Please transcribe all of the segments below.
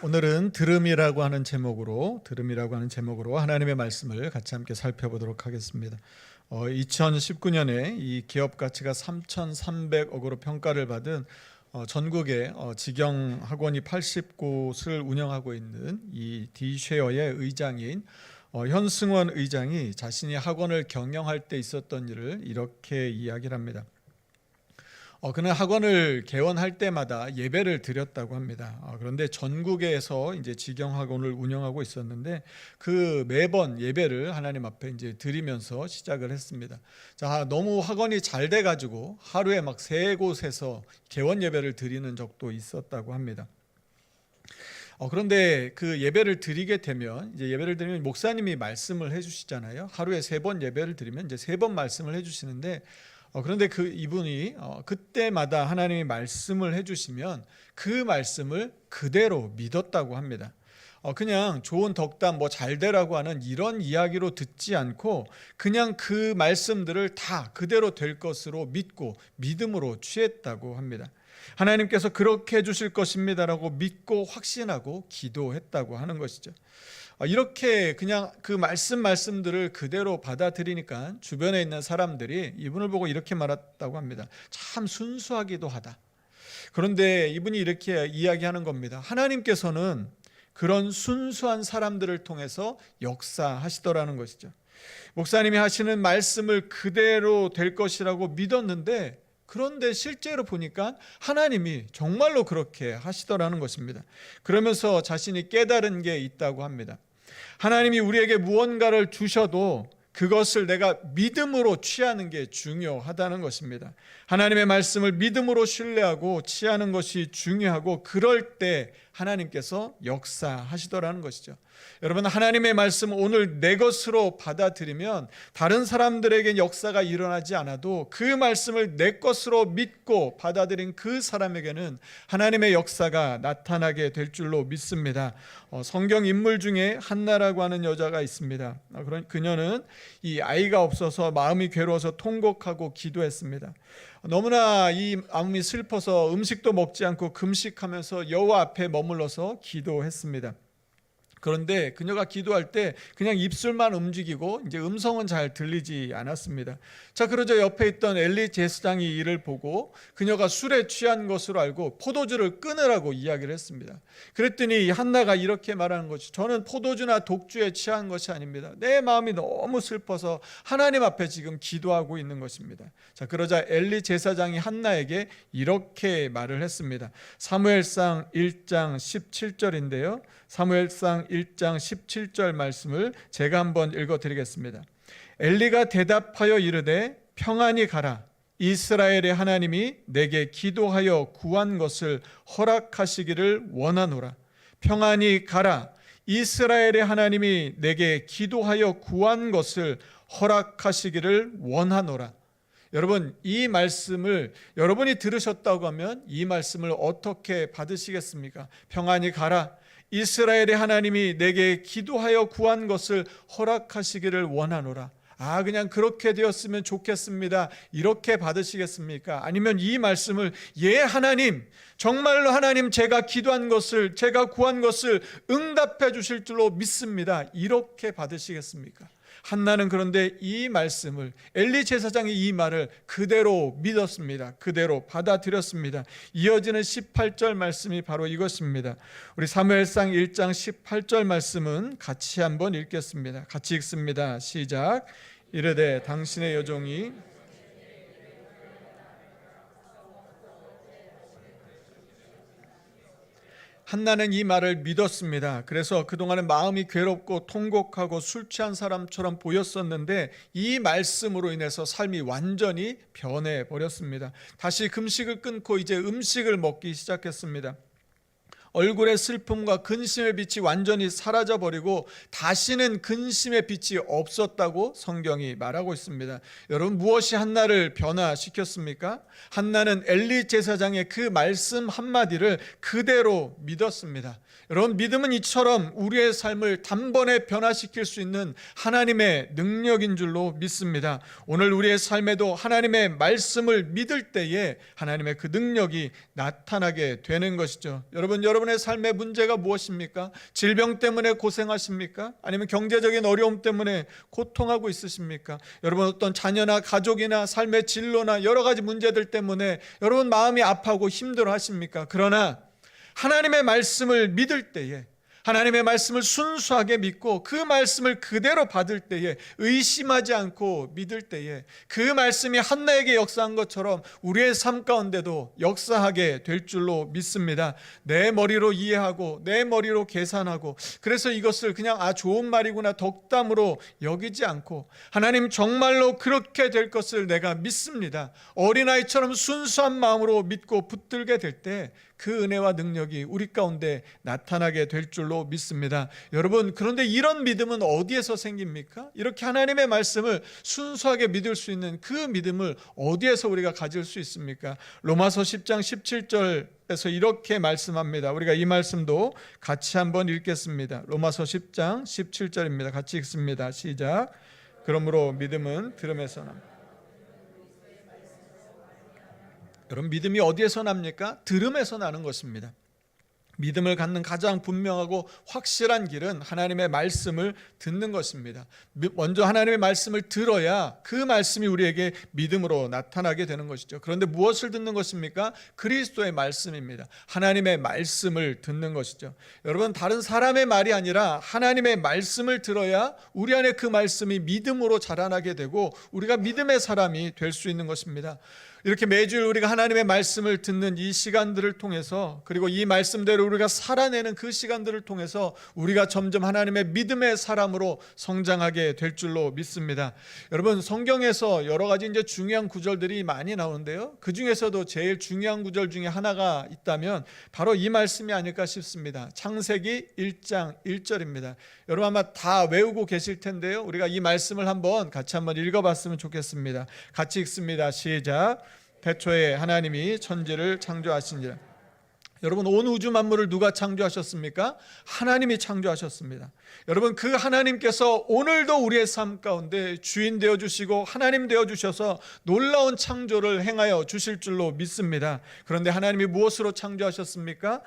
오늘은 들음이라고 하는 제목으로 하나님의 말씀을 같이 함께 살펴보도록 하겠습니다. 2019년에 이 기업 가치가 3,300억으로 평가를 받은 전국의 직영 학원이 80곳을 운영하고 있는 이 디쉐어의 의장인 현승원 의장이 자신이 학원을 경영할 때 있었던 일을 이렇게 이야기를 합니다. 그는 학원을 개원할 때마다 예배를 드렸다고 합니다. 그런데 전국에서 이제 직영 학원을 운영하고 있었는데 그 매번 예배를 하나님 앞에 이제 드리면서 시작을 했습니다. 자, 너무 학원이 잘 돼가지고 하루에 막 3곳에서 개원 예배를 드리는 적도 있었다고 합니다. 그런데 그 예배를 드리게 되면 이제 예배를 드리면 목사님이 말씀을 해주시잖아요. 하루에 3번 예배를 드리면 이제 3번 말씀을 해주시는데 그런데 이분이 그때마다 하나님이 말씀을 해주시면 그 말씀을 그대로 믿었다고 합니다. 그냥 좋은 덕담 잘 되라고 하는 이런 이야기로 듣지 않고 그냥 그 말씀들을 다 그대로 될 것으로 믿고 믿음으로 취했다고 합니다. 하나님께서 그렇게 해주실 것입니다라고 믿고 확신하고 기도했다고 하는 것이죠. 이렇게 그냥 그 말씀들을 그대로 받아들이니까 주변에 있는 사람들이 이분을 보고 이렇게 말했다고 합니다. 참 순수하기도 하다. 그런데 이분이 이렇게 이야기하는 겁니다. 하나님께서는 그런 순수한 사람들을 통해서 역사하시더라는 것이죠. 목사님이 하시는 말씀을 그대로 될 것이라고 믿었는데 그런데 실제로 보니까 하나님이 정말로 그렇게 하시더라는 것입니다. 그러면서 자신이 깨달은 게 있다고 합니다. 하나님이 우리에게 무언가를 주셔도 그것을 내가 믿음으로 취하는 게 중요하다는 것입니다. 하나님의 말씀을 믿음으로 신뢰하고 취하는 것이 중요하고 그럴 때 하나님께서 역사하시더라는 것이죠. 여러분, 하나님의 말씀 오늘 내 것으로 받아들이면 다른 사람들에게 역사가 일어나지 않아도 그 말씀을 내 것으로 믿고 받아들인 그 사람에게는 하나님의 역사가 나타나게 될 줄로 믿습니다. 성경 인물 중에 한나라고 하는 여자가 있습니다. 그녀는 이 아이가 없어서 마음이 괴로워서 통곡하고 기도했습니다. 너무나 이 마음이 슬퍼서 음식도 먹지 않고 금식하면서 여호와 앞에 머물러서 기도했습니다. 그런데 그녀가 기도할 때 그냥 입술만 움직이고 이제 음성은 잘 들리지 않았습니다. 자, 그러자 옆에 있던 엘리 제사장이 이를 보고 그녀가 술에 취한 것으로 알고 포도주를 끊으라고 이야기를 했습니다. 그랬더니 한나가 이렇게 말하는 것이, 저는 포도주나 독주에 취한 것이 아닙니다. 내 마음이 너무 슬퍼서 하나님 앞에 지금 기도하고 있는 것입니다. 자, 그러자 엘리 제사장이 한나에게 이렇게 말을 했습니다. 사무엘상 1장 17절인데요. 사무엘상 1장 17절 말씀을 제가 한번 읽어드리겠습니다. 엘리가 대답하여 이르되 평안히 가라. 이스라엘의 하나님이 내게 기도하여 구한 것을 허락하시기를 원하노라. 평안히 가라. 이스라엘의 하나님이 내게 기도하여 구한 것을 허락하시기를 원하노라. 여러분, 이 말씀을 여러분이 들으셨다고 하면 이 말씀을 어떻게 받으시겠습니까? 평안히 가라. 이스라엘의 하나님이 내게 기도하여 구한 것을 허락하시기를 원하노라. 그냥 그렇게 되었으면 좋겠습니다. 이렇게 받으시겠습니까? 아니면 이 말씀을 하나님, 정말로 하나님 제가 기도한 것을, 제가 구한 것을 응답해 주실 줄로 믿습니다. 이렇게 받으시겠습니까? 한나는 그런데 이 말씀을, 엘리 제사장이 이 말을 그대로 믿었습니다. 그대로 받아들였습니다. 이어지는 18절 말씀이 바로 이것입니다. 우리 사무엘상 1장 18절 말씀은 같이 한번 읽겠습니다. 같이 읽습니다. 시작. 이르되 당신의 여종이 한나는 이 말을 믿었습니다. 그래서 그동안은 마음이 괴롭고 통곡하고 술 취한 사람처럼 보였었는데 이 말씀으로 인해서 삶이 완전히 변해버렸습니다. 다시 금식을 끊고 이제 음식을 먹기 시작했습니다. 얼굴의 슬픔과 근심의 빛이 완전히 사라져버리고 다시는 근심의 빛이 없었다고 성경이 말하고 있습니다. 여러분, 무엇이 한나를 변화시켰습니까? 한나는 엘리 제사장의 그 말씀 한마디를 그대로 믿었습니다. 여러분, 믿음은 이처럼 우리의 삶을 단번에 변화시킬 수 있는 하나님의 능력인 줄로 믿습니다. 오늘 우리의 삶에도 하나님의 말씀을 믿을 때에 하나님의 그 능력이 나타나게 되는 것이죠. 여러분 여러분의 삶의 문제가 무엇입니까? 질병 때문에 고생하십니까? 아니면 경제적인 어려움 때문에 고통하고 있으십니까? 여러분 어떤 자녀나 가족이나 삶의 진로나 여러 가지 문제들 때문에 여러분 마음이 아파하고 힘들어 하십니까? 그러나 하나님의 말씀을 믿을 때에, 하나님의 말씀을 순수하게 믿고 그 말씀을 그대로 받을 때에, 의심하지 않고 믿을 때에 그 말씀이 한나에게 역사한 것처럼 우리의 삶 가운데도 역사하게 될 줄로 믿습니다. 내 머리로 이해하고 내 머리로 계산하고, 그래서 이것을 그냥 좋은 말이구나 덕담으로 여기지 않고, 하나님 정말로 그렇게 될 것을 내가 믿습니다, 어린아이처럼 순수한 마음으로 믿고 붙들게 될 때 그 은혜와 능력이 우리 가운데 나타나게 될 줄로 믿습니다. 여러분, 그런데 이런 믿음은 어디에서 생깁니까? 이렇게 하나님의 말씀을 순수하게 믿을 수 있는 그 믿음을 어디에서 우리가 가질 수 있습니까? 로마서 10장 17절에서 이렇게 말씀합니다. 우리가 이 말씀도 같이 한번 읽겠습니다. 로마서 10장 17절입니다. 같이 읽습니다. 시작. 그러므로 믿음은 들음에서 납니다. 여러분, 믿음이 어디에서 납니까? 들음에서 나는 것입니다. 믿음을 갖는 가장 분명하고 확실한 길은 하나님의 말씀을 듣는 것입니다. 먼저 하나님의 말씀을 들어야 그 말씀이 우리에게 믿음으로 나타나게 되는 것이죠. 그런데 무엇을 듣는 것입니까? 그리스도의 말씀입니다. 하나님의 말씀을 듣는 것이죠. 여러분, 다른 사람의 말이 아니라 하나님의 말씀을 들어야 우리 안에 그 말씀이 믿음으로 자라나게 되고 우리가 믿음의 사람이 될 수 있는 것입니다. 이렇게 매주일 우리가 하나님의 말씀을 듣는 이 시간들을 통해서, 그리고 이 말씀대로 우리가 살아내는 그 시간들을 통해서 우리가 점점 하나님의 믿음의 사람으로 성장하게 될 줄로 믿습니다. 여러분, 성경에서 여러 가지 이제 중요한 구절들이 많이 나오는데요, 그 중에서도 제일 중요한 구절 중에 하나가 있다면 바로 이 말씀이 아닐까 싶습니다. 창세기 1장 1절입니다. 여러분 아마 다 외우고 계실 텐데요, 우리가 이 말씀을 같이 한번 읽어봤으면 좋겠습니다. 같이 읽습니다. 시작. 태초에 하나님이 천지를 창조하시니라. 여러분, 온 우주 만물을 누가 창조하셨습니까? 하나님이 창조하셨습니다. 여러분, 그 하나님께서 오늘도 우리의 삶 가운데 주인 되어주시고 하나님 되어주셔서 놀라운 창조를 행하여 주실 줄로 믿습니다. 그런데 하나님이 무엇으로 창조하셨습니까?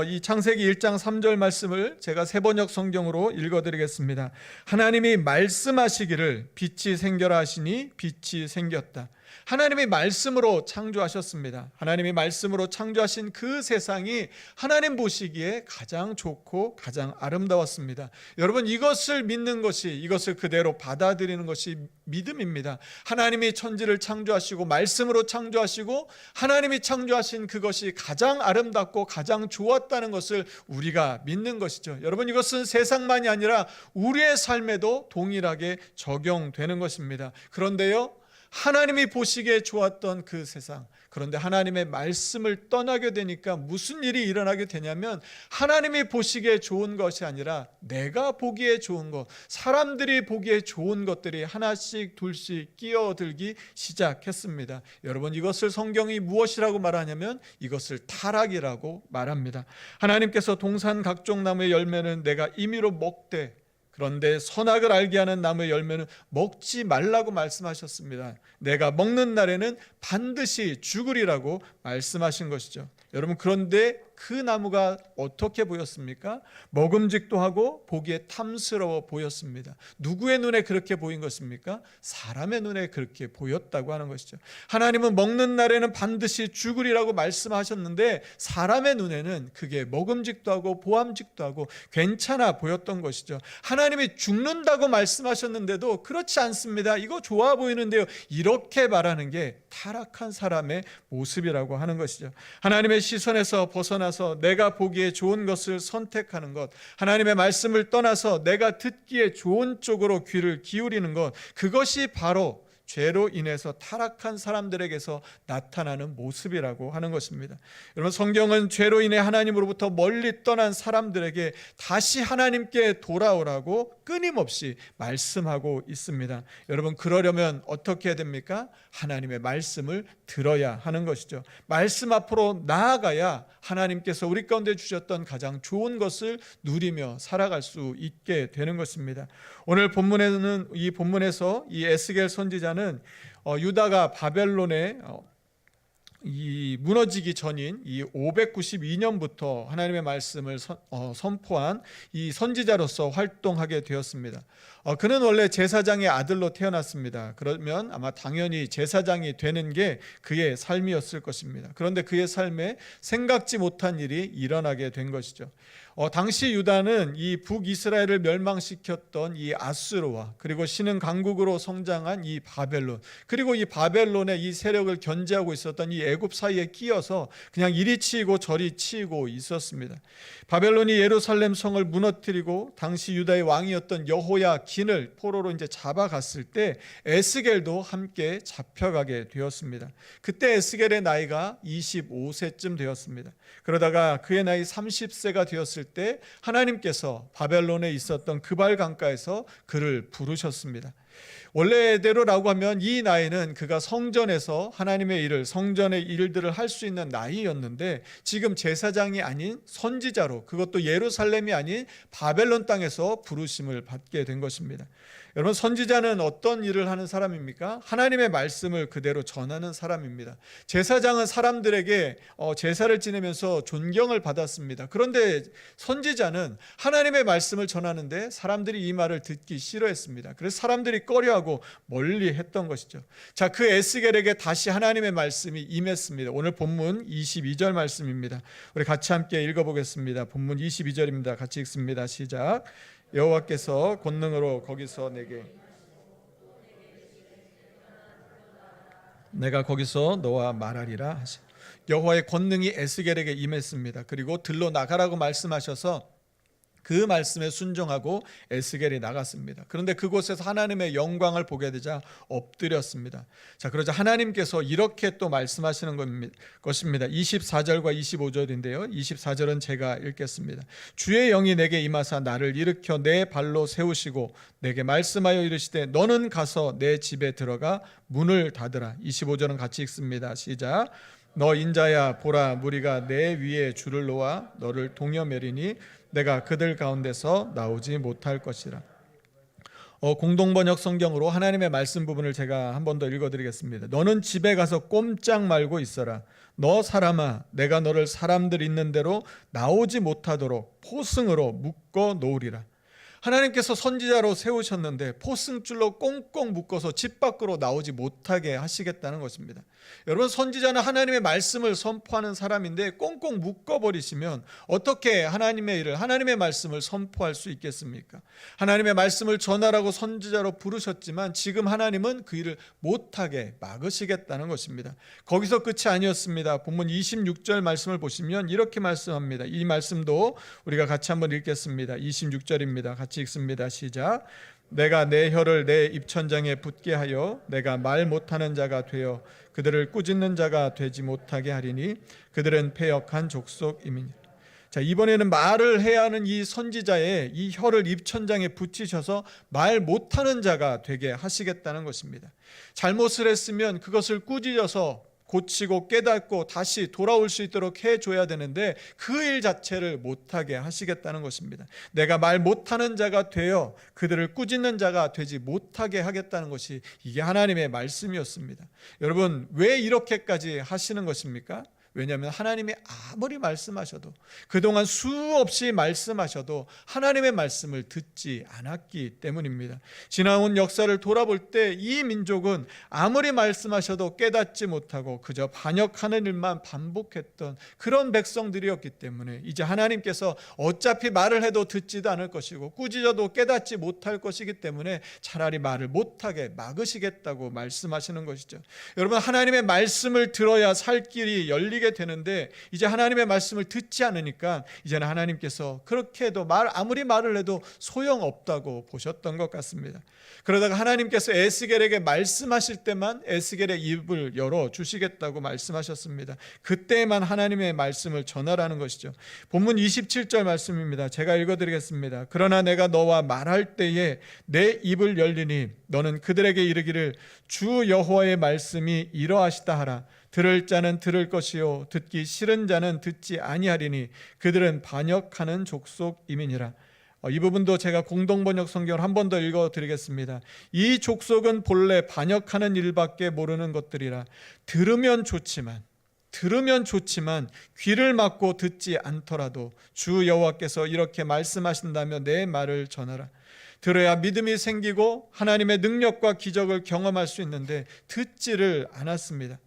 이 창세기 1장 3절 말씀을 제가 새번역 성경으로 읽어드리겠습니다. 하나님이 말씀하시기를 빛이 생겨라 하시니 빛이 생겼다. 하나님이 말씀으로 창조하셨습니다. 하나님이 말씀으로 창조하신 그 세상이 하나님 보시기에 가장 좋고 가장 아름다웠습니다. 여러분, 이것을 믿는 것이, 이것을 그대로 받아들이는 것이 믿음입니다. 하나님이 천지를 창조하시고 말씀으로 창조하시고 하나님이 창조하신 그것이 가장 아름답고 가장 좋았다는 것을 우리가 믿는 것이죠. 여러분, 이것은 세상만이 아니라 우리의 삶에도 동일하게 적용되는 것입니다. 그런데요, 하나님이 보시기에 좋았던 그 세상, 그런데 하나님의 말씀을 떠나게 되니까 무슨 일이 일어나게 되냐면, 하나님이 보시기에 좋은 것이 아니라 내가 보기에 좋은 것, 사람들이 보기에 좋은 것들이 하나씩 둘씩 끼어들기 시작했습니다. 여러분, 이것을 성경이 무엇이라고 말하냐면 이것을 타락이라고 말합니다. 하나님께서 동산 각종 나무의 열매는 내가 임의로 먹되, 그런데 선악을 알게 하는 나무의 열매는 먹지 말라고 말씀하셨습니다. 내가 먹는 날에는 반드시 죽으리라고 말씀하신 것이죠. 여러분, 그런데 그 나무가 어떻게 보였습니까? 먹음직도 하고 보기에 탐스러워 보였습니다. 누구의 눈에 그렇게 보인 것입니까? 사람의 눈에 그렇게 보였다고 하는 것이죠. 하나님은 먹는 날에는 반드시 죽으리라고 말씀하셨는데 사람의 눈에는 그게 먹음직도 하고 보암직도 하고 괜찮아 보였던 것이죠. 하나님이 죽는다고 말씀하셨는데도 그렇지 않습니다, 이거 좋아 보이는데요, 이렇게 말하는 게 타락한 사람의 모습이라고 하는 것이죠. 하나님의 시선에서 벗어나서 내가 보기에 좋은 것을 선택하는 것, 하나님의 말씀을 떠나서 내가 듣기에 좋은 쪽으로 귀를 기울이는 것, 그것이 바로 죄로 인해서 타락한 사람들에게서 나타나는 모습이라고 하는 것입니다. 여러분, 성경은 죄로 인해 하나님으로부터 멀리 떠난 사람들에게 다시 하나님께 돌아오라고 끊임없이 말씀하고 있습니다. 여러분, 그러려면 어떻게 해야 됩니까? 하나님의 말씀을 들어야 하는 것이죠. 말씀 앞으로 나아가야 하나님께서 우리 가운데 주셨던 가장 좋은 것을 누리며 살아갈 수 있게 되는 것입니다. 오늘 본문에는, 이 본문에서 이 에스겔 선지자는 유다가 바벨론에 이 무너지기 전인 이 592년부터 하나님의 말씀을 선포한 이 선지자로서 활동하게 되었습니다. 그는 원래 제사장의 아들로 태어났습니다. 그러면 아마 당연히 제사장이 되는 게 그의 삶이었을 것입니다. 그런데 그의 삶에 생각지 못한 일이 일어나게 된 것이죠. 당시 유다는 이 북이스라엘을 멸망시켰던 이 아수르와 그리고 신흥 강국으로 성장한 이 바벨론, 그리고 이 바벨론의 이 세력을 견제하고 있었던 이 애굽 사이에 끼어서 그냥 이리 치이고 저리 치이고 있었습니다. 바벨론이 예루살렘 성을 무너뜨리고 당시 유다의 왕이었던 여호야긴을 포로로 이제 잡아갔을 때 에스겔도 함께 잡혀가게 되었습니다. 그때 에스겔의 나이가 25세쯤 되었습니다. 그러다가 그의 나이 30세가 되었을 때 하나님께서 바벨론에 있었던 그발 강가에서 그를 부르셨습니다. 원래대로라고 하면 이 나이는 그가 성전에서 하나님의 일을, 성전의 일들을 할 수 있는 나이였는데 지금 제사장이 아닌 선지자로, 그것도 예루살렘이 아닌 바벨론 땅에서 부르심을 받게 된 것입니다. 여러분, 선지자는 어떤 일을 하는 사람입니까? 하나님의 말씀을 그대로 전하는 사람입니다. 제사장은 사람들에게 제사를 지내면서 존경을 받았습니다. 그런데 선지자는 하나님의 말씀을 전하는데 사람들이 이 말을 듣기 싫어했습니다. 그래서 사람들이 꺼려하고 멀리 했던 것이죠. 자, 그 에스겔에게 다시 하나님의 말씀이 임했습니다. 오늘 본문 22절 말씀입니다. 우리 같이 함께 읽어보겠습니다. 본문 22절입니다. 같이 읽습니다. 시작. 여호와께서 권능으로 거기서 내가 거기서 너와 말하리라 하시. 여호와의 권능이 에스겔에게 임했습니다. 그리고 들러 나가라고 말씀하셔서 그 말씀에 순종하고 에스겔이 나갔습니다. 그런데 그곳에서 하나님의 영광을 보게 되자 엎드렸습니다. 자, 그러자 하나님께서 이렇게 또 말씀하시는 것입니다. 24절과 25절인데요. 24절은 제가 읽겠습니다. 주의 영이 내게 임하사 나를 일으켜 내 발로 세우시고 내게 말씀하여 이르시되 너는 가서 내 집에 들어가 문을 닫으라. 25절은 같이 읽습니다. 시작. 너 인자야, 보라, 무리가 내 위에 줄을 놓아 너를 동여매리니 내가 그들 가운데서 나오지 못할 것이라. 공동번역 성경으로 하나님의 말씀 부분을 제가 한 번 더 읽어드리겠습니다. 너는 집에 가서 꼼짝 말고 있어라. 너 사람아, 내가 너를 사람들 있는 대로 나오지 못하도록 포승으로 묶어 놓으리라. 하나님께서 선지자로 세우셨는데 포승줄로 꽁꽁 묶어서 집 밖으로 나오지 못하게 하시겠다는 것입니다. 여러분, 선지자는 하나님의 말씀을 선포하는 사람인데 꽁꽁 묶어버리시면 어떻게 하나님의 일을, 하나님의 말씀을 선포할 수 있겠습니까? 하나님의 말씀을 전하라고 선지자로 부르셨지만 지금 하나님은 그 일을 못하게 막으시겠다는 것입니다. 거기서 끝이 아니었습니다. 본문 26절 말씀을 보시면 이렇게 말씀합니다. 이 말씀도 우리가 같이 한번 읽겠습니다. 26절입니다. 같이 읽습니다. 시작. 내가 내 혀를 내 입천장에 붙게 하여 내가 말 못하는 자가 되어 그들을 꾸짖는 자가 되지 못하게 하리니 그들은 패역한 족속이니라. 자, 이번에는 말을 해야 하는 이 선지자의 이 혀를 입천장에 붙이셔서 말 못하는 자가 되게 하시겠다는 것입니다. 잘못을 했으면 그것을 꾸짖어서 고치고 깨닫고 다시 돌아올 수 있도록 해줘야 되는데 그 일 자체를 못하게 하시겠다는 것입니다. 내가 말 못하는 자가 되어 그들을 꾸짖는 자가 되지 못하게 하겠다는 것이 이게 하나님의 말씀이었습니다. 여러분, 왜 이렇게까지 하시는 것입니까? 왜냐하면 하나님이 아무리 말씀하셔도, 그동안 수없이 말씀하셔도 하나님의 말씀을 듣지 않았기 때문입니다. 지나온 역사를 돌아볼 때 이 민족은 아무리 말씀하셔도 깨닫지 못하고 그저 반역하는 일만 반복했던 그런 백성들이었기 때문에 이제 하나님께서 어차피 말을 해도 듣지도 않을 것이고 꾸짖어도 깨닫지 못할 것이기 때문에 차라리 말을 못하게 막으시겠다고 말씀하시는 것이죠. 여러분, 하나님의 말씀을 들어야 살 길이 열리게 되는데 이제 하나님의 말씀을 듣지 않으니까 이제는 하나님께서 그렇게 해도 아무리 말을 해도 소용없다고 보셨던 것 같습니다. 그러다가 하나님께서 에스겔에게 말씀하실 때만 에스겔의 입을 열어 주시겠다고 말씀하셨습니다. 그때만 하나님의 말씀을 전하라는 것이죠. 본문 27절 말씀입니다. 제가 읽어드리겠습니다. 그러나 내가 너와 말할 때에 내 입을 열리니 너는 그들에게 이르기를 주 여호와의 말씀이 이러하시다 하라. 들을 자는 들을 것이요 듣기 싫은 자는 듣지 아니하리니 그들은 반역하는 족속임이니라. 이 부분도 제가 공동번역 성경을 한 번 더 읽어드리겠습니다. 이 족속은 본래 반역하는 일밖에 모르는 것들이라. 들으면 좋지만 들으면 좋지만 귀를 막고 듣지 않더라도 주 여호와께서 이렇게 말씀하신다며 내 말을 전하라. 들어야 믿음이 생기고 하나님의 능력과 기적을 경험할 수 있는데 듣지를 않았습니다.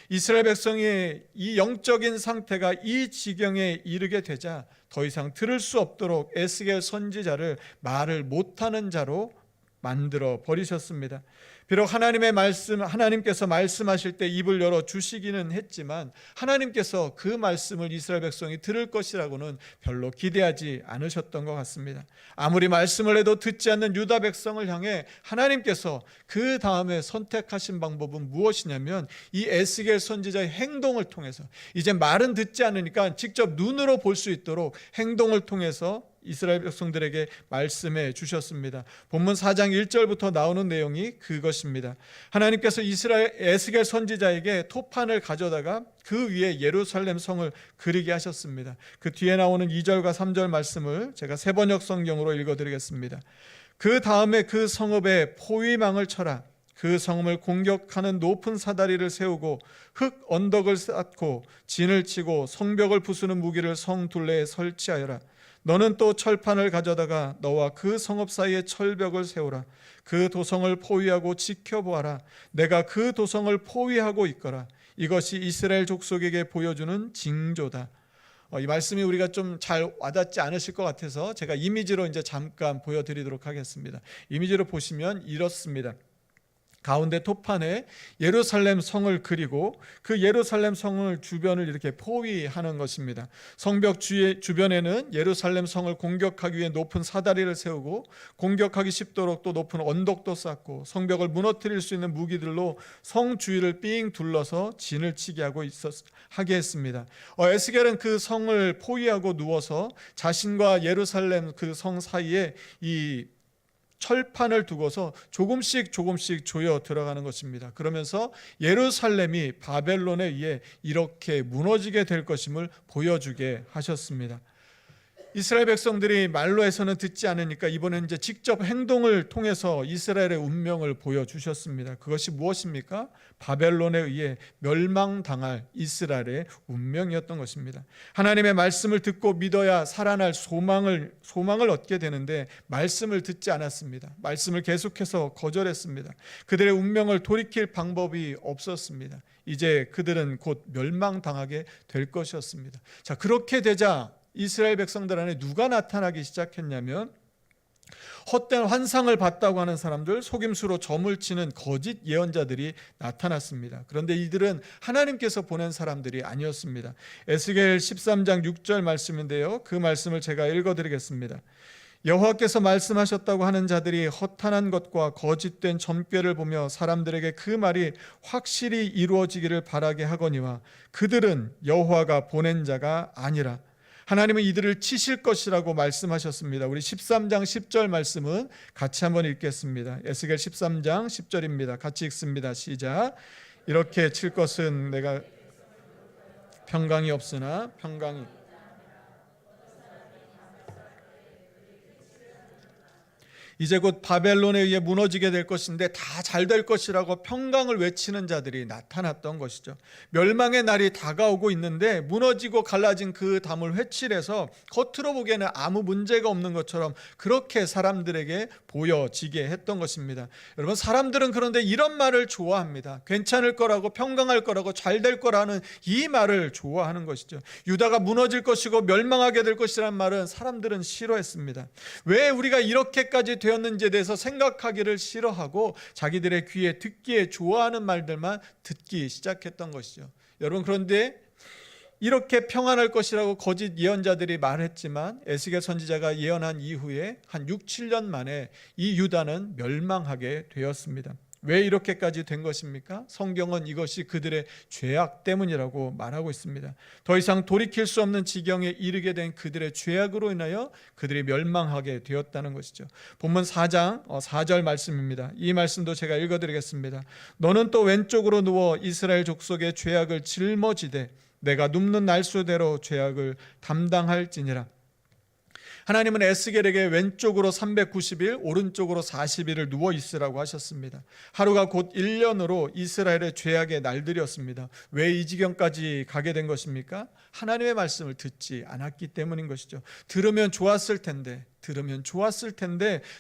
이스라엘 백성의 이 영적인 상태가 이 지경에 이르게 되자 더 이상 들을 수 없도록 에스겔 선지자를 말을 못하는 자로 만들어 버리셨습니다. 비록 하나님께서 말씀하실 때 입을 열어 주시기는 했지만 하나님께서 그 말씀을 이스라엘 백성이 들을 것이라고는 별로 기대하지 않으셨던 것 같습니다. 아무리 말씀을 해도 듣지 않는 유다 백성을 향해 하나님께서 그 다음에 선택하신 방법은 무엇이냐면 이 에스겔 선지자의 행동을 통해서, 이제 말은 듣지 않으니까 직접 눈으로 볼 수 있도록 행동을 통해서 이스라엘 백성들에게 말씀해 주셨습니다. 본문 4장 1절부터 나오는 내용이 그것입니다. 하나님께서 에스겔 선지자에게 토판을 가져다가 그 위에 예루살렘 성을 그리게 하셨습니다. 그 뒤에 나오는 2절과 3절 말씀을 제가 세번역 성경으로 읽어드리겠습니다. 그 다음에 그 성읍에 포위망을 쳐라. 그 성을 공격하는 높은 사다리를 세우고 흙 언덕을 쌓고 진을 치고 성벽을 부수는 무기를 성 둘레에 설치하여라. 너는 또 철판을 가져다가 너와 그 성읍 사이에 철벽을 세우라. 그 도성을 포위하고 지켜보아라. 내가 그 도성을 포위하고 있거라. 이것이 이스라엘 족속에게 보여주는 징조다. 이 말씀이 우리가 좀 잘 와닿지 않으실 것 같아서 제가 이미지로 이제 잠깐 보여드리도록 하겠습니다. 이미지로 보시면 이렇습니다. 가운데 토판에 예루살렘 성을 그리고 그 예루살렘 성을 주변을 이렇게 포위하는 것입니다. 성벽 주변에는 예루살렘 성을 공격하기 위해 높은 사다리를 세우고 공격하기 쉽도록 또 높은 언덕도 쌓고 성벽을 무너뜨릴 수 있는 무기들로 성 주위를 삥 둘러서 진을 치게 하게 했습니다. 에스겔은 그 성을 포위하고 누워서 자신과 예루살렘 그 성 사이에 이 철판을 두고서 조금씩 조여 들어가는 것입니다. 그러면서 예루살렘이 바벨론에 의해 이렇게 무너지게 될 것임을 보여주게 하셨습니다. 이스라엘 백성들이 말로 해서는 듣지 않으니까 이번에는 이제 직접 행동을 통해서 이스라엘의 운명을 보여주셨습니다. 그것이 무엇입니까? 바벨론에 의해 멸망당할 이스라엘의 운명이었던 것입니다. 하나님의 말씀을 듣고 믿어야 살아날 소망을 얻게 되는데 말씀을 듣지 않았습니다. 말씀을 계속해서 거절했습니다. 그들의 운명을 돌이킬 방법이 없었습니다. 이제 그들은 곧 멸망당하게 될 것이었습니다. 자, 그렇게 되자 이스라엘 백성들 안에 누가 나타나기 시작했냐면 헛된 환상을 봤다고 하는 사람들, 속임수로 점을 치는 거짓 예언자들이 나타났습니다. 그런데 이들은 하나님께서 보낸 사람들이 아니었습니다. 에스겔 13장 6절 말씀인데요, 그 말씀을 제가 읽어드리겠습니다. 여호와께서 말씀하셨다고 하는 자들이 허탄한 것과 거짓된 점괘를 보며 사람들에게 그 말이 확실히 이루어지기를 바라게 하거니와 그들은 여호와가 보낸 자가 아니라 하나님은 이들을 치실 것이라고 말씀하셨습니다. 우리 13장 10절 말씀은 같이 한번 읽겠습니다. 에스겔 13장 10절입니다. 같이 읽습니다. 시작. 이렇게 칠 것은 내가 평강이 없으나 평강이 이제 곧 바벨론에 의해 무너지게 될 것인데 다 잘 될 것이라고 평강을 외치는 자들이 나타났던 것이죠. 멸망의 날이 다가오고 있는데 무너지고 갈라진 그 담을 회칠해서 겉으로 보기에는 아무 문제가 없는 것처럼 그렇게 사람들에게 보여지게 했던 것입니다. 여러분, 사람들은 그런데 이런 말을 좋아합니다. 괜찮을 거라고, 평강할 거라고, 잘 될 거라는 이 말을 좋아하는 것이죠. 유다가 무너질 것이고 멸망하게 될 것이라는 말은 사람들은 싫어했습니다. 왜 우리가 이렇게까지 되었는지에 대해서 생각하기를 싫어하고 자기들의 귀에 듣기에 좋아하는 말들만 듣기 시작했던 것이죠. 여러분, 그런데 이렇게 평안할 것이라고 거짓 예언자들이 말했지만 에스겔 선지자가 예언한 이후에 한 6, 7년 만에 이 유다는 멸망하게 되었습니다. 왜 이렇게까지 된 것입니까? 성경은 이것이 그들의 죄악 때문이라고 말하고 있습니다. 더 이상 돌이킬 수 없는 지경에 이르게 된 그들의 죄악으로 인하여 그들이 멸망하게 되었다는 것이죠. 본문 4장 4절 말씀입니다. 이 말씀도 제가 읽어드리겠습니다. 너는 또 왼쪽으로 누워 이스라엘 족속의 죄악을 짊어지되 내가 눕는 날수대로 죄악을 담당할지니라. 하나님은 에스겔에게 왼쪽으로 390일, 오른쪽으로 40일을 누워 있으라고 하셨습니다. 하루가 곧 1년으로 이스라엘의 죄악의 날들이었습니다. 왜 이 지경까지 가게 된 것입니까? 하나님의 말씀을 듣지 않았기 때문인 것이죠. 들으면 좋았을 텐데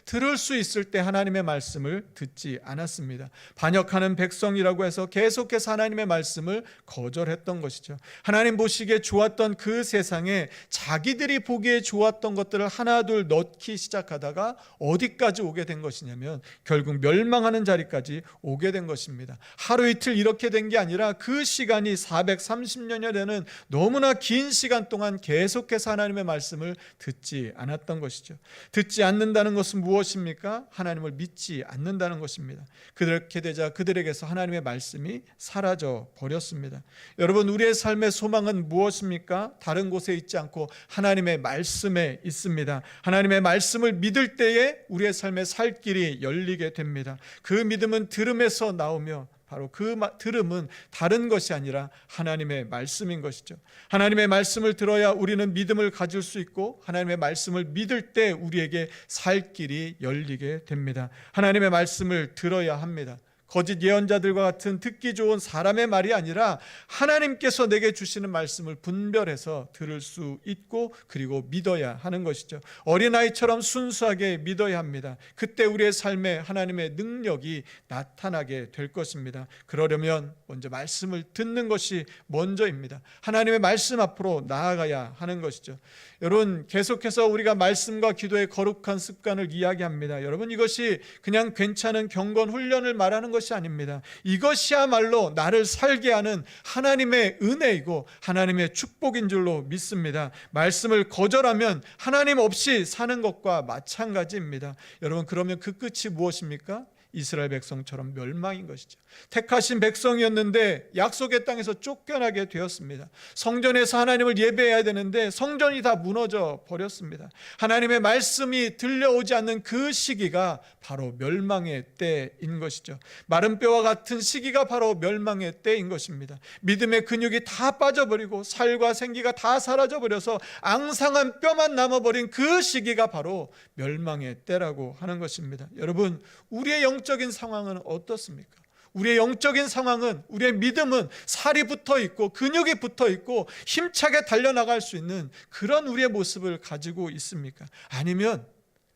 들을 수 있을 때 하나님의 말씀을 듣지 않았습니다. 반역하는 백성이라고 해서 계속해서 하나님의 말씀을 거절했던 것이죠. 하나님 보시기에 좋았던 그 세상에 자기들이 보기에 좋았던 것들을 하나둘 넣기 시작하다가 어디까지 오게 된 것이냐면 결국 멸망하는 자리까지 오게 된 것입니다. 하루 이틀 이렇게 된 게 아니라 그 시간이 430년여 되는 너무나 긴 시간 동안 계속해서 하나님의 말씀을 듣지 않았던 것이죠. 듣지 않는다는 것은 무엇입니까? 하나님을 믿지 않는다는 것입니다. 그렇게 되자 그들에게서 하나님의 말씀이 사라져 버렸습니다. 여러분, 우리의 삶의 소망은 무엇입니까? 다른 곳에 있지 않고 하나님의 말씀에 있습니다. 하나님의 말씀을 믿을 때에 우리의 삶의 살 길이 열리게 됩니다. 그 믿음은 들음에서 나오며 바로 그 들음은 다른 것이 아니라 하나님의 말씀인 것이죠. 하나님의 말씀을 들어야 우리는 믿음을 가질 수 있고 하나님의 말씀을 믿을 때 우리에게 살 길이 열리게 됩니다. 하나님의 말씀을 들어야 합니다. 거짓 예언자들과 같은 듣기 좋은 사람의 말이 아니라 하나님께서 내게 주시는 말씀을 분별해서 들을 수 있고 그리고 믿어야 하는 것이죠. 어린아이처럼 순수하게 믿어야 합니다. 그때 우리의 삶에 하나님의 능력이 나타나게 될 것입니다. 그러려면 먼저 말씀을 듣는 것이 먼저입니다. 하나님의 말씀 앞으로 나아가야 하는 것이죠. 여러분, 계속해서 우리가 말씀과 기도의 거룩한 습관을 이야기합니다. 여러분, 이것이 그냥 괜찮은 경건 훈련을 말하는 것이 아닙니다. 이것이야말로 나를 살게 하는 하나님의 은혜이고 하나님의 축복인 줄로 믿습니다. 말씀을 거절하면 하나님 없이 사는 것과 마찬가지입니다. 여러분, 그러면 그 끝이 무엇입니까? 이스라엘 백성처럼 멸망인 것이죠. 택하신 백성이었는데 약속의 땅에서 쫓겨나게 되었습니다. 성전에서 하나님을 예배해야 되는데 성전이 다 무너져 버렸습니다. 하나님의 말씀이 들려오지 않는 그 시기가 바로 멸망의 때인 것이죠. 마른 뼈와 같은 시기가 바로 멸망의 때인 것입니다. 믿음의 근육이 다 빠져버리고 살과 생기가 다 사라져버려서 앙상한 뼈만 남아버린 그 시기가 바로 멸망의 때라고 하는 것입니다. 여러분, 우리의 영적인 상황은 어떻습니까? 우리의 영적인 상황은, 우리의 믿음은 살이 붙어 있고 근육이 붙어 있고 힘차게 달려나갈 수 있는 그런 우리의 모습을 가지고 있습니까? 아니면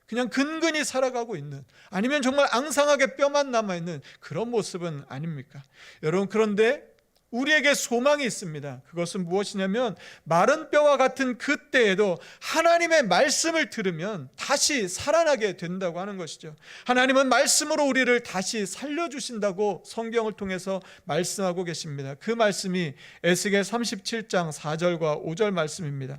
그냥 근근히 살아가고 있는, 아니면 정말 앙상하게 뼈만 남아있는 그런 모습은 아닙니까? 여러분, 그런데 우리에게 소망이 있습니다. 그것은 무엇이냐면 마른 뼈와 같은 그때에도 하나님의 말씀을 들으면 다시 살아나게 된다고 하는 것이죠. 하나님은 말씀으로 우리를 다시 살려주신다고 성경을 통해서 말씀하고 계십니다. 그 말씀이 에스겔 37장 4절과 5절 말씀입니다.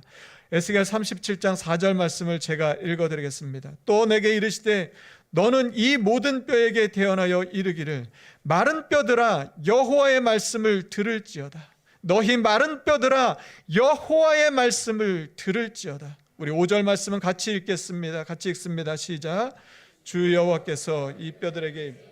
에스겔 37장 4절 말씀을 제가 읽어드리겠습니다. 또 내게 이르시되 너는 이 모든 뼈에게 대언하여 이르기를 마른 뼈들아 여호와의 말씀을 들을지어다. 너희 마른 뼈들아 여호와의 말씀을 들을지어다. 우리 5절 말씀은 같이 읽겠습니다. 같이 읽습니다. 시작. 주 여호와께서 이 뼈들에게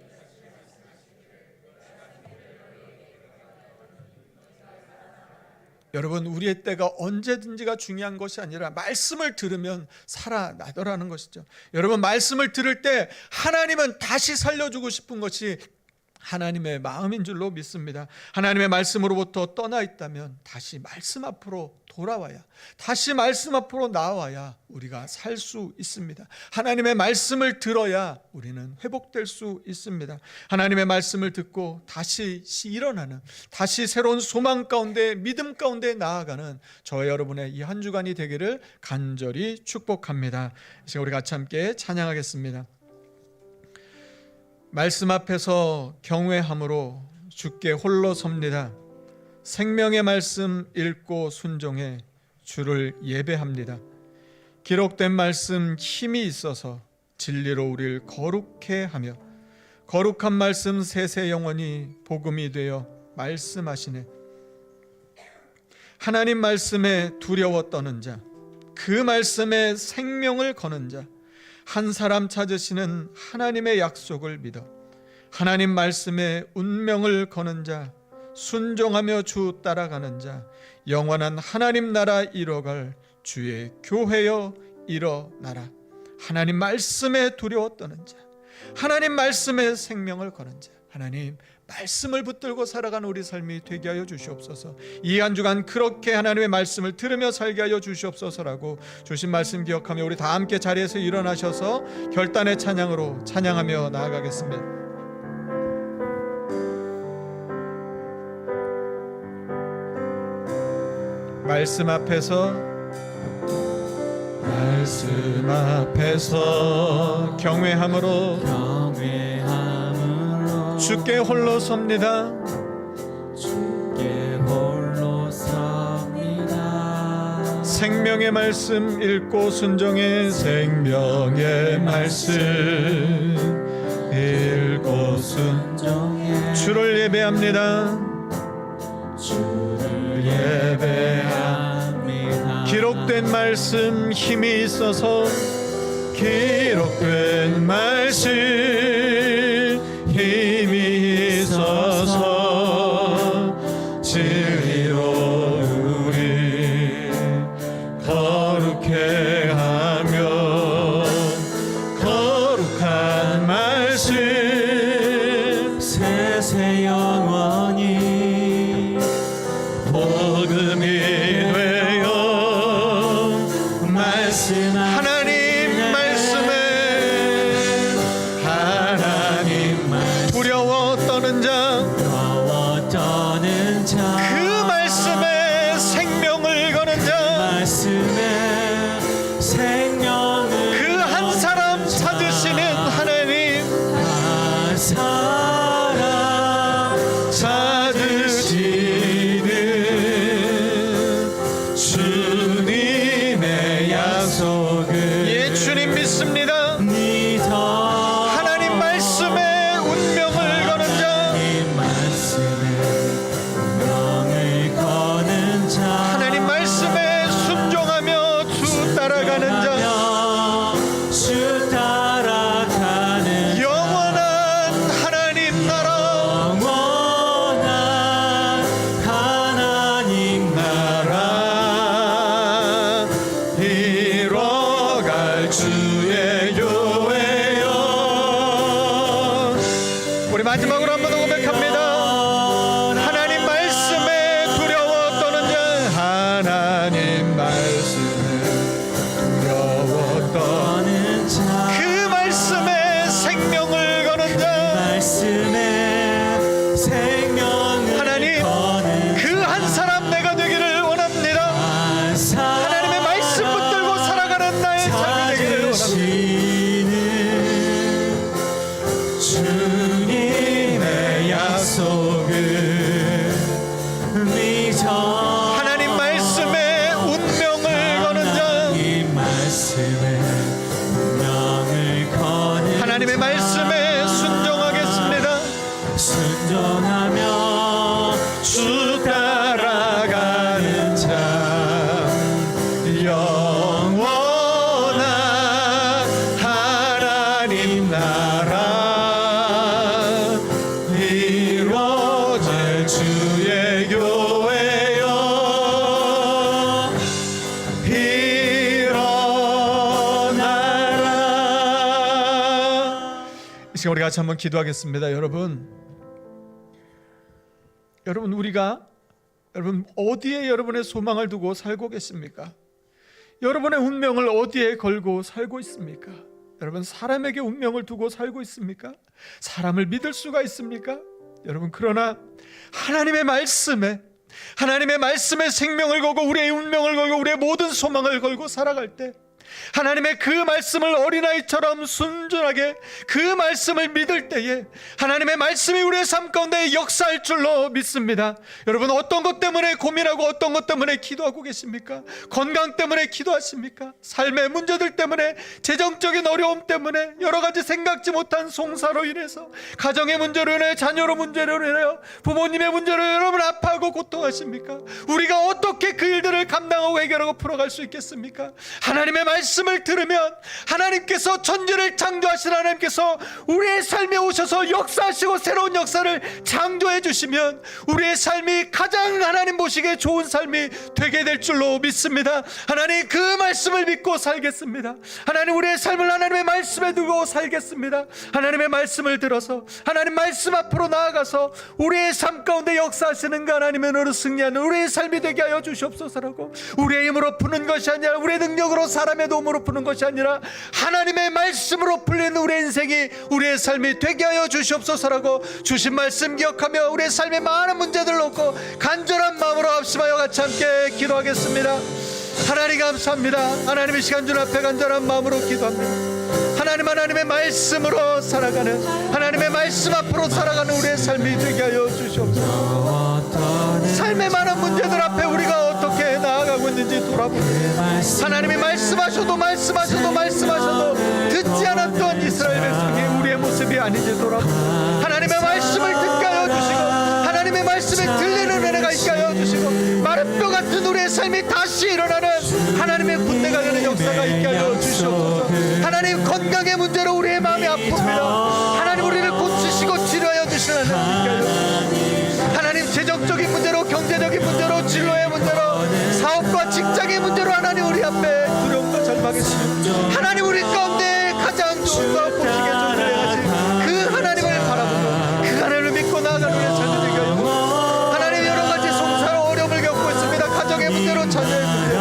여러분, 우리의 때가 언제든지가 중요한 것이 아니라 말씀을 들으면 살아나더라는 것이죠. 여러분, 말씀을 들을 때 하나님은 다시 살려주고 싶은 것이 하나님의 마음인 줄로 믿습니다. 하나님의 말씀으로부터 떠나 있다면 다시 말씀 앞으로 돌아와야, 다시 말씀 앞으로 나와야 우리가 살 수 있습니다. 하나님의 말씀을 들어야 우리는 회복될 수 있습니다. 하나님의 말씀을 듣고 다시 일어나는, 다시 새로운 소망 가운데, 믿음 가운데 나아가는 저와 여러분의 이 한 주간이 되기를 간절히 축복합니다. 이제 우리 같이 함께 찬양하겠습니다. 말씀 앞에서 경외함으로 주께 홀로 섭니다. 생명의 말씀 읽고 순종해 주를 예배합니다. 기록된 말씀 힘이 있어서 진리로 우리를 거룩해 하며 거룩한 말씀 세세 영원히 복음이 되어 말씀하시네. 하나님 말씀에 두려워 떠는 자, 그 말씀에 생명을 거는 자, 한 사람 찾으시는 하나님의 약속을 믿어 하나님 말씀에 운명을 거는 자, 순종하며 주 따라가는 자, 영원한 하나님 나라 이뤄갈 주의 교회여 일어나라. 하나님 말씀에 두려워 떠는 자, 하나님 말씀에 생명을 거는 자, 하나님 말씀을 붙들고 살아가는 우리 삶이 되게 하여 주시옵소서. 이 한 주간 그렇게 하나님의 말씀을 들으며 살게 하여 주시옵소서라고 주신 말씀 기억하며 우리 다 함께 자리에서 일어나셔서 결단의 찬양으로 찬양하며 나아가겠습니다. 말씀 앞에서 경외함으로 주께 홀로 섭니다. 생명의 말씀 읽고 순종해. 생명의 말씀 읽고 순종해. 주를 예배합니다. 주를 예배합니다. 기록된 말씀 힘이 있어서, 기록된 말씀 힘이 있어서 진리로 우리 거룩해 하며, 거룩한 말씀 세세 영원히 복음이 되어 하나님 말씀에 두려워 떠는 자, 그 말씀에 생명을 거는 자, 그 한 사람 찾으시는 하나님, 찾으시는 주님의 약속을, 예, 주님 믿습니다. 하나님 말씀에 운명을 거는 자, 하나님 말씀에 순종하며 주 따라가는 자, 영원한 하나님 나라, 이뤄갈 주의 교회여. 우리 마지막으로 한번 고백합니다. 하나님 말씀에 두려워 떠는 자, 하나님 말씀에 두려워 떠는 자, 그 말씀에 생명을 거는 자, 하나님 그 한 사람 내가 되기를 원합니다. 하나님의 말씀 붙들고 살아가는 나의 삶이 되기를 원합니다. 주님의 약속을 믿어 하나님 말씀에 운명을 거는 자, 하나님의 말씀에 순종하겠습니다. 순종하며 주 따라가는 자, 영원한 하나님 나라, 이루어질 주의 교회여. 일어나라. 이 시간 우리 같이 한번 기도하겠습니다. 여러분 우리가 어디에 여러분의 소망을 두고 살고 계십니까? 여러분의 운명을 어디에 걸고 살고 있습니까? 여러분 사람에게 운명을 두고 살고 있습니까? 사람을 믿을 수가 있습니까? 여러분 그러나 하나님의 말씀에 생명을 걸고 우리의 운명을 걸고 우리의 모든 소망을 걸고 살아갈 때, 하나님의 그 말씀을 어린아이처럼 순전하게 그 말씀을 믿을 때에 하나님의 말씀이 우리의 삶 가운데 역사할 줄로 믿습니다. 여러분 어떤 것 때문에 고민하고 어떤 것 때문에 기도하고 계십니까? 건강 때문에 기도하십니까? 삶의 문제들 때문에, 재정적인 어려움 때문에, 여러 가지 생각지 못한 송사로 인해서, 가정의 문제로 인해, 자녀로 문제로 인하여, 부모님의 문제로 여러분 아파하고 고통하십니까? 우리가 어떻게 그 일들을 감당하고 해결하고 풀어갈 수 있겠습니까? 하나님의 말씀 말씀을 들으면 하나님께서 천지를 창조하신 하나님께서 우리의 삶에 오셔서 역사하시고 새로운 역사를 창조해 주시면 우리의 삶이 가장 하나님 보시기에 좋은 삶이 되게 될 줄로 믿습니다. 하나님, 그 말씀을 믿고 살겠습니다. 하나님, 우리의 삶을 하나님의 말씀에 두고 살겠습니다. 하나님의 말씀을 들어서 하나님 말씀 앞으로 나아가서 우리의 삶 가운데 역사하시는 그 하나님의 은혜로 승리하는 우리의 삶이 되게 하여 주시옵소서라고, 우리의 힘으로 푸는 것이 아니라 우리의 능력으로 사람의 도움으로 푸는 것이 아니라 하나님의 말씀으로 풀리는 우리의 인생이 우리의 삶이 되게 하여 주시옵소서라고, 주신 말씀 기억하며 우리의 삶의 많은 문제들을 놓고 간절한 마음으로 합심하여 같이 함께 기도하겠습니다. 하나님 감사합니다. 하나님의 시간 준 앞에 간절한 마음으로 기도합니다. 하나님의 말씀으로 살아가는, 하나님의 말씀 앞으로 살아가는 우리의 삶이 되게 하여 주시옵소서. 삶의 많은 문제들 앞에 우리가 어떻게 나아가고 있는지 돌아보고, 하나님이 말씀하셔도 듣지 않았던 이스라엘 백성이 우리의 모습이 아닌지 돌아보고, 하나님의 말씀을 듣게 하여 주시고 하나님의 말씀에 들리는 은혜가 있게 하여 주시고, 마른 뼈 같은 우리의 삶이 다시 일어나는 하나님의 군대가 되는 역사가 있게 하여 주시옵소서. 하나님, 건강의 문제로 우리의 마음이 아픕니다. 하나님, 우리를 고치시고 치료하여 주시는 하나님, 하나님, 재정적인 문제로, 경제적인 문제로, 진로의 문제로, 사업과 직장의 문제로 하나님 우리 앞에 두려움과 절망이 있습니다. 하나님, 우리 가운데 가장 좋은 것, 보시기에 좋은 은혜하신 그 하나님을 바라보고 그 하나님을 믿고 나아가는 우리의 삶이 되게 하여 주옵소서. 하나님, 여러 가지 송사로 어려움을 겪고 있습니다. 가정의 문제로, 자녀의 문제로,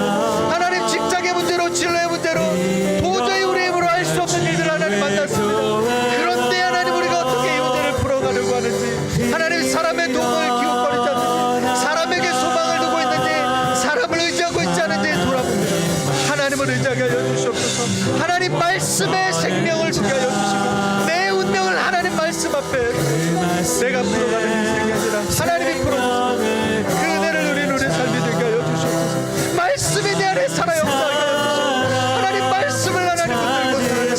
하나님 직장의 문제로, 진로의 문제로 도저히 우리의 힘으로 할 수 없는 일들 하나님 만났습니다. 그런데 하나님, 우리가 어떻게 이 문제를 풀어가려고 하는지, 하나님 사람의 도움을 기웃거리지 않는지, 사람에게 소망을 두고 있는지, 사람을 의지하고 있지 않은지 돌아봅니다. 하나님을 의지하게 하여 주시옵소서. 하나님 말씀에 생명을 주게 하여 주시고, 내 운명을 하나님 말씀 앞에 내가 풀어가는 인생이 아니라 하나님이 풀어주시고 그 은혜를 누리는 우리의 삶이 되게 하여 주시옵소서. 말씀이 내 안에 살아 역사하게 하여 주시옵소서. 하나님 말씀을 하나님 붙들고 살아가는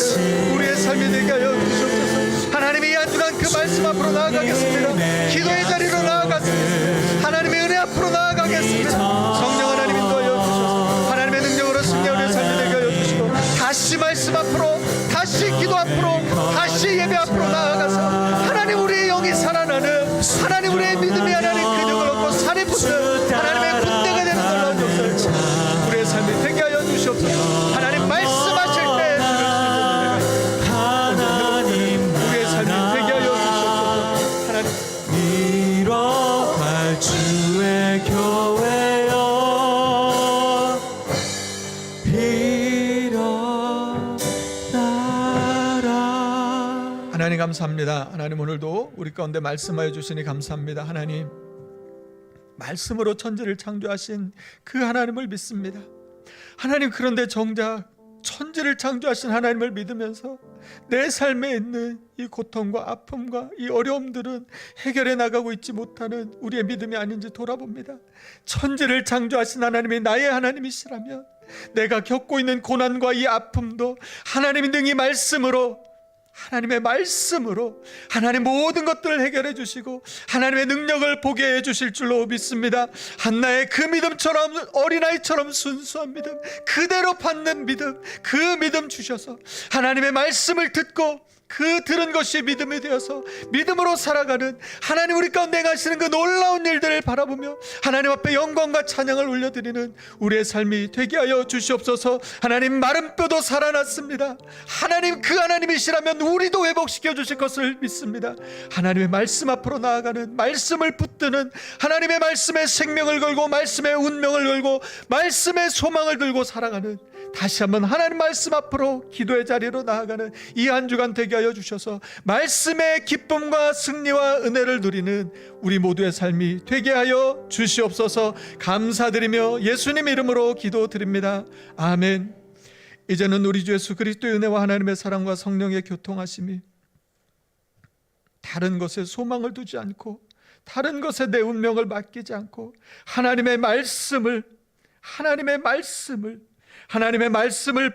우리의 삶이 되게 하여 주시옵소서. 하나님이 이 한 주간 그 말씀 앞으로 나아가겠습니다. 기도의 자리로 나아가겠습니다. 하나님의 은혜 앞으로 나아가겠습니다. 성령 하나님 인도하여 주셔서 하나님의 능력으로 승리하는 우리의 삶이 되게 하여 주시고, 다시 말씀 앞으로, 다시 기도 앞으로, 다시 예배 앞으로 나아가서 하나님 우리의 영이 살아나는, 하나님 우리의 믿음이 하나님 근육을 얻고 살이 붙는 하나님의 군대가 되는 놀라운 역사를 우리의 삶이 되게 하여 주시옵소서. 하나님 말씀하실 때 하나님 우리의 삶이 되게 하여 주시옵소서. 하나님, 잃어갈 주의 교회여 하나님 감사합니다. 하나님, 오늘도 우리 가운데 말씀하여 주시니 감사합니다. 하나님, 말씀으로 천지를 창조하신 그 하나님을 믿습니다. 하나님, 그런데 정작 천지를 창조하신 하나님을 믿으면서 내 삶에 있는 이 고통과 아픔과 이 어려움들은 해결해 나가고 있지 못하는 우리의 믿음이 아닌지 돌아봅니다. 천지를 창조하신 하나님이 나의 하나님이시라면 내가 겪고 있는 고난과 이 아픔도 하나님이 능히 말씀으로, 하나님의 말씀으로 하나님 모든 것들을 해결해 주시고 하나님의 능력을 보게 해 주실 줄로 믿습니다. 한나의 그 믿음처럼, 어린아이처럼 순수한 믿음, 그대로 받는 믿음, 그 믿음 주셔서 하나님의 말씀을 듣고 그 들은 것이 믿음이 되어서 믿음으로 살아가는 하나님, 우리 가운데 행하시는 그 놀라운 일들을 바라보며 하나님 앞에 영광과 찬양을 올려드리는 우리의 삶이 되게 하여 주시옵소서. 하나님, 마른 뼈도 살아났습니다. 하나님, 그 하나님이시라면 우리도 회복시켜 주실 것을 믿습니다. 하나님의 말씀 앞으로 나아가는, 말씀을 붙드는, 하나님의 말씀에 생명을 걸고 말씀에 운명을 걸고 말씀에 소망을 들고 살아가는, 다시 한번 하나님 말씀 앞으로 기도의 자리로 나아가는 이 한 주간 되게 하여 주셔서 말씀의 기쁨과 승리와 은혜를 누리는 우리 모두의 삶이 되게 하여 주시옵소서. 감사드리며 예수님 이름으로 기도드립니다. 아멘. 이제는 우리 주 예수 그리스도의 은혜와 하나님의 사랑과 성령의 교통하심이 다른 것에 소망을 두지 않고 다른 것에 내 운명을 맡기지 않고 하나님의 말씀을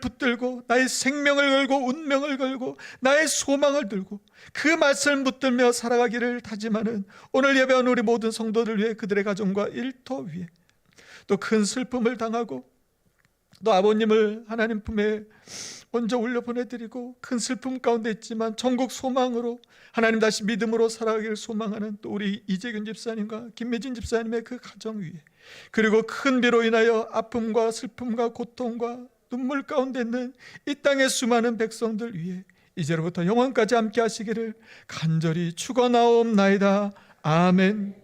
붙들고 나의 생명을 걸고 운명을 걸고 나의 소망을 들고 그 말씀을 붙들며 살아가기를 다짐하는 오늘 예배한 우리 모든 성도들 위해, 그들의 가정과 일터 위에, 또 큰 슬픔을 당하고 또 아버님을 하나님 품에 먼저 올려 보내드리고 큰 슬픔 가운데 있지만 천국 소망으로 하나님 다시 믿음으로 살아가길 소망하는 또 우리 이재균 집사님과 김매진 집사님의 그 가정 위에, 그리고 큰 비로 인하여 아픔과 슬픔과 고통과 눈물 가운데 있는 이 땅의 수많은 백성들 위에 이제로부터 영원까지 함께 하시기를 간절히 축원하옵나이다. 아멘.